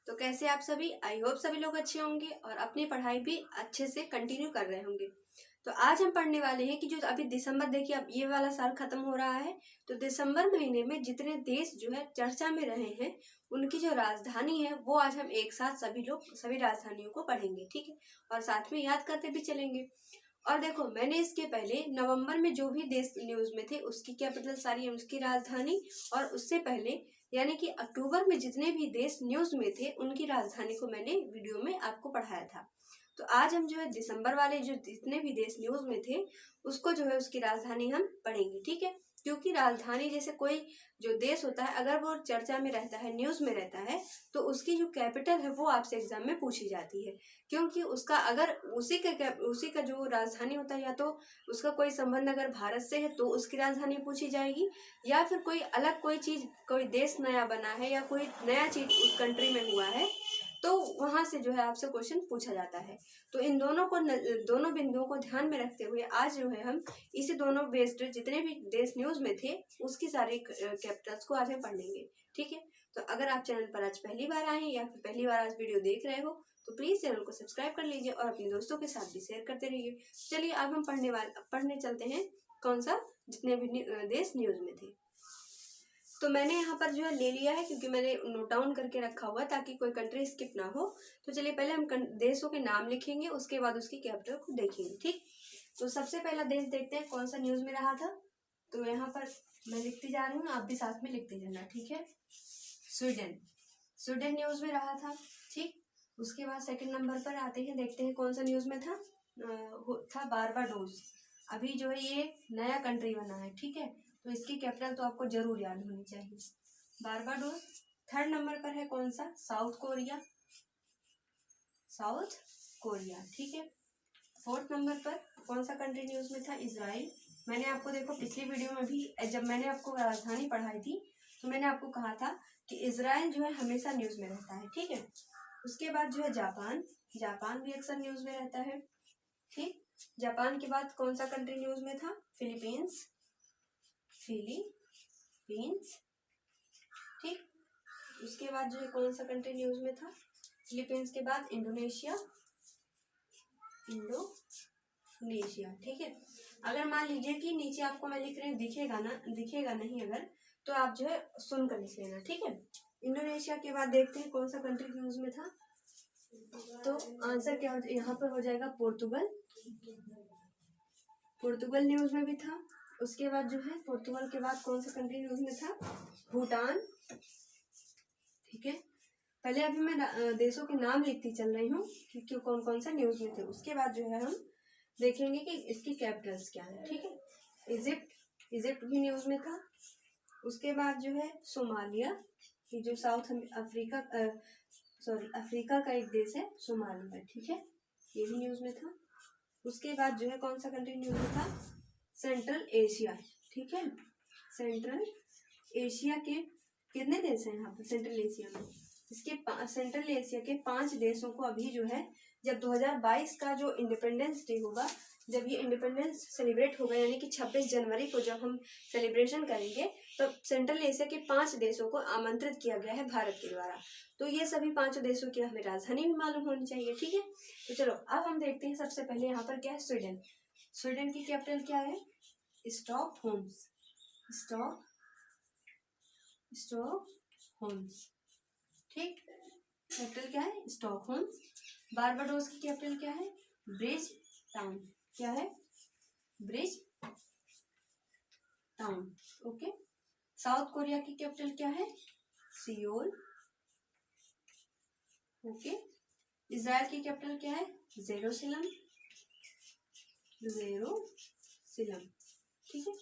तो कैसे आप सभी, आई होप सभी लोग अच्छे होंगे और अपनी पढ़ाई भी अच्छे से कंटिन्यू कर रहे होंगे। तो आज हम पढ़ने वाले हैं कि जो अभी दिसंबर, देखिए अब ये वाला साल खत्म हो रहा है, तो दिसंबर महीने में जितने देश जो है चर्चा में रहे हैं उनकी जो राजधानी है वो आज हम एक साथ सभी लोग सभी राजधानियों को पढ़ेंगे, ठीक है, और साथ में याद करते भी चलेंगे। और देखो, मैंने इसके पहले नवंबर में जो भी देश न्यूज में थे उसकी कैपिटल सारी, उसकी राजधानी, और उससे पहले यानी कि अक्टूबर में जितने भी देश न्यूज में थे उनकी राजधानी को मैंने वीडियो में आपको पढ़ाया था। तो आज हम जो है दिसंबर वाले जो जितने भी देश न्यूज में थे उसको जो है उसकी राजधानी हम पढ़ेंगे, ठीक है। क्योंकि राजधानी जैसे कोई जो देश होता है अगर वो चर्चा में रहता है, न्यूज में रहता है, तो उसकी जो कैपिटल है वो आपसे एग्जाम में पूछी जाती है। क्योंकि उसका अगर उसी का जो राजधानी होता है, या तो उसका कोई संबंध अगर भारत से है तो उसकी राजधानी पूछी जाएगी, या फिर कोई अलग कोई चीज, कोई देश नया बना है या कोई नया चीज उस कंट्री में हुआ है तो वहां से जो है आपसे क्वेश्चन पूछा जाता है। तो इन दोनों बिंदुओं को ध्यान में रखते हुए आज जो है हम इसी दोनों बेस्ड जितने भी देश न्यूज में थे उसकी सारी कैपिटल्स को आज हम पढ़ लेंगे, ठीक है। तो अगर आप चैनल पर आज पहली बार आए हैं या फिर पहली बार आज वीडियो देख रहे हो तो प्लीज चैनल को सब्सक्राइब कर लीजिए और अपने दोस्तों के साथ भी शेयर करते रहिए। चलिए अब हम पढ़ने चलते हैं कौन सा, जितने भी देश न्यूज में थे। तो मैंने यहाँ पर जो है ले लिया है क्योंकि मैंने नोट डाउन करके रखा हुआ है ताकि कोई कंट्री स्किप ना हो। तो चलिए पहले हम देशों के नाम लिखेंगे, उसके बाद उसकी कैपिटल को देखेंगे, ठीक। तो सबसे पहला देश देखते हैं कौन सा न्यूज में रहा था। तो यहाँ पर मैं लिखती जा रही हूँ, आप भी साथ में लिखते जाना, ठीक है। स्वीडन न्यूज में रहा था, ठीक। उसके बाद सेकंड नंबर पर आते हैं, देखते हैं कौन सा न्यूज में था बारबाडोस। अभी जो है ये नया कंट्री बना है, ठीक है, तो इसकी कैपिटल तो आपको जरूर याद होनी चाहिए, बारबाडोस। थर्ड नंबर पर है कौन सा, साउथ कोरिया, ठीक है। फोर्थ नंबर पर कौन सा कंट्री न्यूज में था, इजराइल। मैंने आपको देखो पिछली वीडियो में भी जब मैंने आपको राजधानी पढ़ाई थी तो मैंने आपको कहा था कि इजराइल जो है हमेशा न्यूज में रहता है, ठीक है। उसके बाद जो है जापान भी अक्सर न्यूज में रहता है, ठीक। जापान के बाद कौन सा कंट्री न्यूज में था, फिलीपींस, ठीक। उसके बाद जो है कौन सा कंट्री न्यूज में था, फिलीपींस के बाद इंडोनेशिया, ठीक है। अगर मान लीजिए कि नीचे आपको मैं लिख रही हूँ दिखेगा नहीं अगर, तो आप जो है सुनकर लिख लेना, ठीक है। इंडोनेशिया के बाद देखते हैं कौन सा कंट्री न्यूज में था। तो आंसर क्या हो, यहाँ पर हो जाएगा पोर्तुगल न्यूज में भी था। उसके बाद जो है पोर्तुगल के बाद कौन सा कंट्री न्यूज में था, भूटान, ठीक है। पहले अभी मैं देशों के नाम लिखती चल रही हूँ कि कौन कौन सा न्यूज में थे। उसके बाद जो है हम देखेंगे कि इसकी कैपिटल्स क्या है, ठीक है। इजिप्ट भी न्यूज में था। उसके बाद जो है सोमालिया, ये जो अफ्रीका का एक देश है सोमालिया, ठीक है, ये भी न्यूज में था। उसके बाद जो है कौन सा कंट्री न्यूज में था, सेंट्रल एशिया, ठीक है। सेंट्रल एशिया के कितने देश हैं यहाँ पर सेंट्रल एशिया में, इसके सेंट्रल एशिया के 5 देशों को अभी जो है जब 2022 का जो इंडिपेंडेंस डे होगा, जब ये इंडिपेंडेंस सेलिब्रेट होगा यानी कि 26 जनवरी को जब हम सेलिब्रेशन करेंगे तो सेंट्रल एशिया के 5 देशों को आमंत्रित किया गया है भारत के द्वारा। तो ये सभी 5 देशों की हमें राजधानी भी मालूम होनी चाहिए, ठीक है। तो चलो अब हम देखते हैं सबसे पहले यहाँ पर क्या है, स्वीडन की कैपिटल क्या है, स्टॉकहोल्म्स, ठीक। कैपिटल क्या है, स्टॉकहोल्म्स। बारबाडोस की कैपिटल क्या है, ब्रिज टाउन, क्या है, bridge town, okay. South Korea की कैपिटल क्या है, सियोल, ओके। इजराइल की कैपिटल क्या है, जेरूसलम, ठीक है,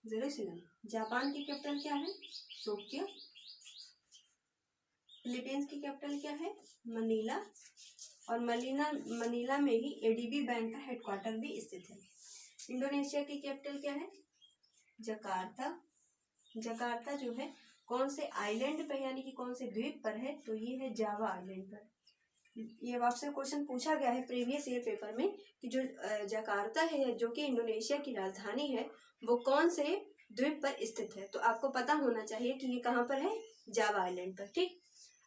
जेरूसलम। जापान की कैपिटल क्या है, टोक्यो। फिलीपींस की कैपिटल क्या है, मनीला, और मनीला में ही एडीबी बैंक का हेडक्वार्टर भी स्थित है। इंडोनेशिया की कैपिटल क्या है, जकार्ता जो है कौन से आइलैंड पर यानी कि कौन से द्वीप पर है, तो ये है जावा आइलैंड पर। ये आपसे क्वेश्चन पूछा गया है प्रीवियस ईयर पेपर में कि जो जकार्ता है जो कि इंडोनेशिया की राजधानी है वो कौन से द्वीप पर स्थित है। तो आपको पता होना चाहिए कि ये कहाँ पर है, जावा आइलैंड पर। ठीक,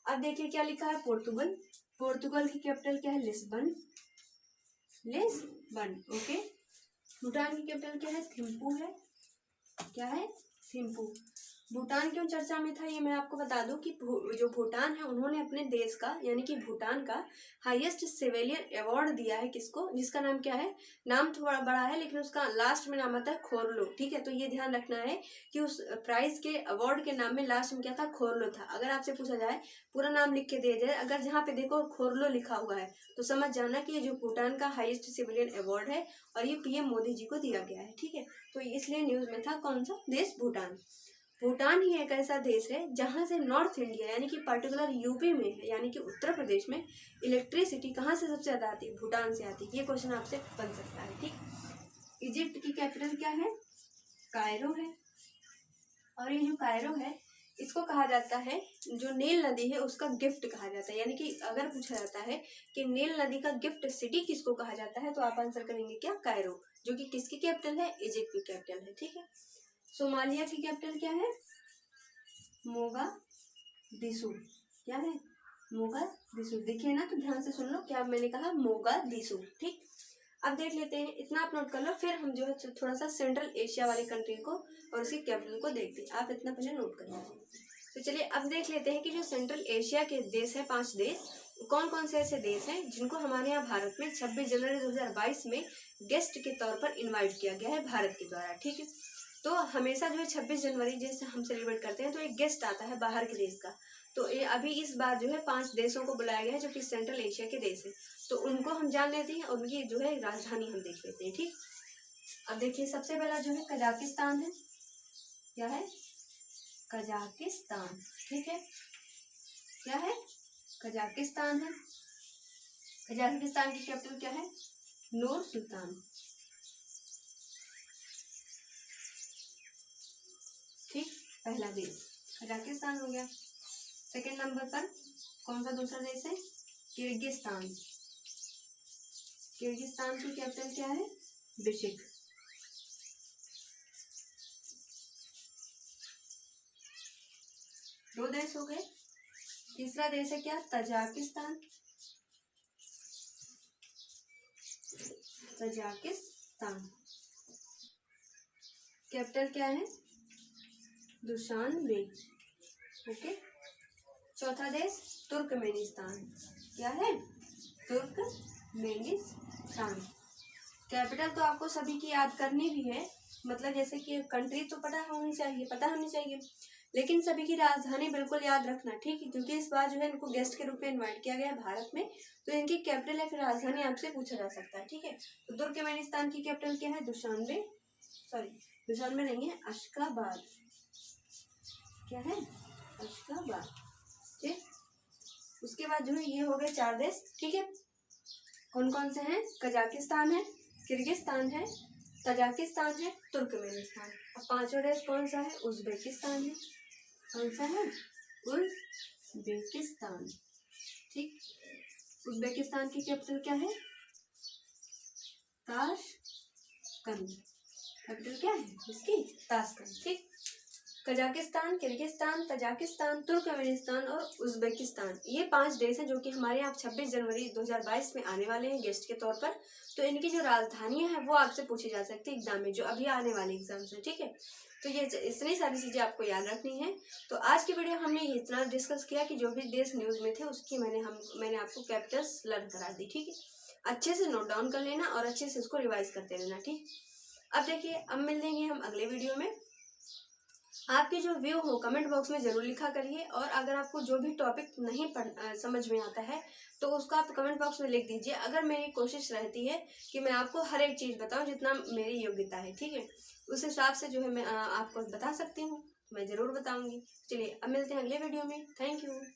अब देखिए क्या लिखा है, पोर्तुगल। पोर्तुगल की कैपिटल क्या है, लिस्बन, लिस्बन। ओके, भूटान की कैपिटल क्या है, थिम्पू है, क्या है, थिम्पू। भूटान क्यों चर्चा में था ये मैं आपको बता दूं कि जो भूटान है उन्होंने अपने देश का यानी कि भूटान का हाईएस्ट सिविलियन अवार्ड दिया है, किसको, जिसका नाम क्या है, नाम थोड़ा बड़ा है लेकिन उसका लास्ट में नाम आता है खोरलो। ठीक है, तो ये ध्यान रखना है कि उस प्राइज के अवार्ड के नाम में लास्ट में क्या था, खोरलो था। अगर आपसे पूछा जाए पूरा नाम लिख के दिया जाए, अगर जहाँ पे देखो खोरलो लिखा हुआ है तो समझ जाना कि ये जो भूटान का हाईएस्ट सिविलियन अवार्ड है और ये पीएम मोदी जी को दिया गया है। ठीक है, तो इसलिए न्यूज में था कौन सा देश, भूटान। भूटान ही एक ऐसा देश है जहां से नॉर्थ इंडिया यानी कि पर्टिकुलर यूपी में है यानी कि उत्तर प्रदेश में इलेक्ट्रिसिटी कहाँ से सबसे ज्यादा आती है, भूटान से आती है। ये क्वेश्चन आपसे बन सकता है। ठीक, इजिप्ट की कैपिटल क्या है, कायरो है। और ये जो कायरो है इसको कहा जाता है, जो नील नदी है उसका गिफ्ट कहा जाता है। यानी कि अगर पूछा जाता है कि नील नदी का गिफ्ट सिटी किसको कहा जाता है तो आप आंसर करेंगे क्या, कायरो, जो कि किसकी कैपिटल है, इजिप्ट की कैपिटल है। ठीक है, सोमालिया की कैपिटल क्या है, मोगादिशु। क्या है, मोगादिशु। देखिए ना, तो ध्यान से सुन लो क्या मैंने कहा, मोगादिशु। ठीक, अब देख लेते हैं, इतना आप नोट कर लो, फिर हम जो है थोड़ा सा सेंट्रल एशिया वाली कंट्री को और उसकी कैपिटल को देखते हैं। आप इतना पहले नोट कर लीजिए। तो चलिए अब देख लेते हैं कि जो सेंट्रल एशिया के देश है, 5 देश, कौन कौन से ऐसे देश हैं जिनको हमारे यहाँ भारत में 26 जनवरी 2022 में गेस्ट के तौर पर इन्वाइट किया गया है भारत के द्वारा। ठीक है, तो हमेशा जो है 26 जनवरी जैसे हम सेलिब्रेट करते हैं तो एक गेस्ट आता है बाहर के देश का। तो ये अभी इस बार जो है 5 देशों को बुलाया गया है जो कि सेंट्रल एशिया के देश है। तो उनको हम जान लेते हैं और उनकी जो है राजधानी हम देख लेते हैं। ठीक, अब देखिए सबसे पहला जो है कजाकिस्तान है। क्या है, कजाकिस्तान। ठीक है, क्या है, कजाकिस्तान है। कजाकिस्तान की कैपिटल क्या है, नूर सुल्तान। ठीक, पहला देश कजाकिस्तान हो गया। सेकंड नंबर पर कौन सा दूसरा देश है, किर्गिस्तान। किर्गिस्तान की कैपिटल क्या है, बिशिक। दो देश हो गए। तीसरा देश है क्या, तजाकिस्तान। तजाकिस्तान कैपिटल क्या है, दुशानबे। ओके, चौथा देश तुर्कमेनिस्तान। क्या है, तुर्कमेनिस्तान। कैपिटल तो आपको सभी की याद करनी भी है, मतलब जैसे कि कंट्री तो पता होनी चाहिए, लेकिन सभी की राजधानी बिल्कुल याद रखना। ठीक है, क्योंकि इस बार जो है इनको गेस्ट के रूप में इनवाइट किया गया है भारत में, तो इनकी कैपिटल या फिर राजधानी आपसे पूछा जा सकता है। ठीक है, तो तुर्कमेनिस्तान की कैपिटल क्या है, दुशानबे नहीं है, अशगाबाद। क्या है, अशगाबाद। ठीक, उसके बाद जो है ये हो गए 4 देश। ठीक है, कौन कौन से हैं, कजाकिस्तान है, किर्गिस्तान है, तजाकिस्तान है, तुर्कमेनिस्तान। अब 5वां देश कौन सा है, उज्बेकिस्तान है। कौन सा है, उज्बेकिस्तान। ठीक, उज्बेकिस्तान की कैपिटल क्या है, ताशकंद। कैपिटल क्या है इसकी, ताशकंद। ठीक, कजाकिस्तान, किर्गिस्तान, तजाकिस्तान, तुर्कमेनिस्तान और उज्बेकिस्तान, ये 5 देश हैं जो कि हमारे यहाँ 26 जनवरी 2022 में आने वाले हैं गेस्ट के तौर पर। तो इनकी जो राजधानियां हैं वो आपसे पूछी जा सकती है एग्जाम में, जो अभी आने वाले एग्जाम से। ठीक है, तो ये इतनी सारी चीजें आपको याद रखनी है। तो आज की वीडियो हमने इतना डिस्कस किया कि जो भी देश न्यूज में थे उसकी मैंने आपको कैपिटल्स लर्न करा दी। ठीक है, अच्छे से नोट डाउन कर लेना और अच्छे से इसको रिवाइज करते रहना। ठीक, अब देखिए अब मिल लेंगे हम अगले वीडियो में। आपके जो व्यू हो कमेंट बॉक्स में जरूर लिखा करिए, और अगर आपको जो भी टॉपिक नहीं समझ में आता है तो उसको आप कमेंट बॉक्स में लिख दीजिए। अगर मेरी कोशिश रहती है कि मैं आपको हर एक चीज़ बताऊं जितना मेरी योग्यता है। ठीक है, उस हिसाब से जो है मैं आपको बता सकती हूँ, मैं ज़रूर बताऊंगी। चलिए अब मिलते हैं अगले वीडियो में। Thank you.